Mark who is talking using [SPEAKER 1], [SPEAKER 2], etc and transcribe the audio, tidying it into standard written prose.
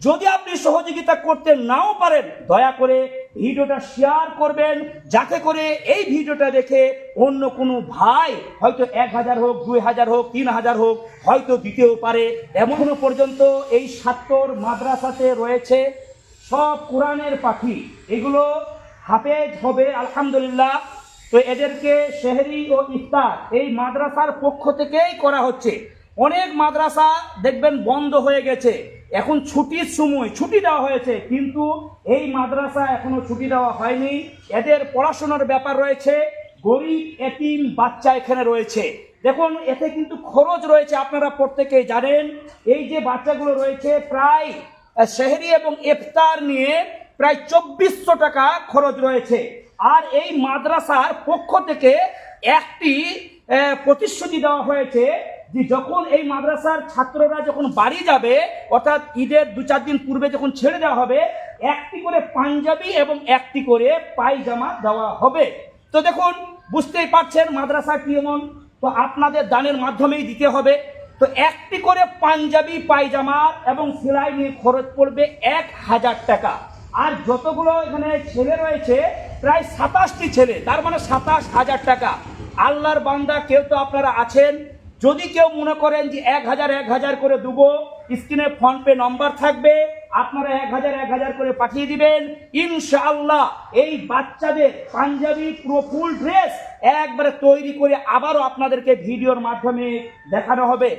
[SPEAKER 1] যদি আপনি সহযোগিতা করতে নাও পারেন, দয়া করে ভিডিওটা শেয়ার করবেন, যাতে করে এই ভিডিওটা দেখে অন্য কোনো ভাই হয়তো 1000 হোক, 2000 হোক, 3000 হোক হয়তো দিতেও পারে। এখনো পর্যন্ত এই ছাত্র মাদ্রাসাতে রয়েছে সব কোরআনের পাখি, এগুলো হাফেজ হবে আলহামদুলিল্লাহ। তো এদেরকে সেহরি ও ইফতার এই মাদ্রাসার পক্ষ থেকেই করা হচ্ছে। অনেক মাদ্রাসা দেখবেন বন্ধ হয়ে গেছে, এখন ছুটির সময় ছুটি দেওয়া হয়েছে, কিন্তু এই মাদ্রাসা এখনো ছুটি দেওয়া হয়নি। এদের পড়াশোনার ব্যাপার রয়েছে, গরিব এতিম বাচ্চা এখানে রয়েছে। দেখুন এতে কিন্তু খরচ রয়েছে, আপনারা প্রত্যেকেই জানেন। এই যে বাচ্চাগুলো রয়েছে প্রায় সেহরি এবং ইফতার নিয়ে প্রায় 2400 টাকা খরচ রয়েছে। আর এই মাদ্রাসার পক্ষ থেকে একটি প্রতিশ্রুতি দেওয়া হয়েছে যে যখন এই মাদ্রাসার ছাত্ররা যখন বাড়ি যাবে, অর্থাৎ ঈদের 2-4 দিন পূর্বে যখন ছেড়ে দেওয়া হবে, একটি করে পাঞ্জাবি এবং একটি করে পায়জামা দেওয়া হবে। তো দেখুন বুঝতেই পারছেন মাদ্রাসা কি এমন, তো আপনাদের দানের মাধ্যমেই দিতে হবে। তো একটি করে পাঞ্জাবি পায়জামা এবং সেলাই নিয়ে খরচ পড়বে 1000 টাকা। আর যতগুলো এখানে ছেলে রয়েছে প্রায় 27টি ছেলে, তার মানে 27,000 টাকা। আল্লাহর বান্দা কেউ তো আপনারা আছেন, যদি কেউ মনে করেন যে 1000 করে দেবো, স্ক্রিনে ফোনপে নম্বর থাকবে, আপনারা 1000 করে পাঠিয়ে দিবেন। ইনশাআল্লাহ এই বাচ্চাদের পাঞ্জাবি পুরো ফুল ড্রেস একবারে তৈরি করে আবারও আপনাদেরকে ভিডিওর মাধ্যমে দেখানো হবে।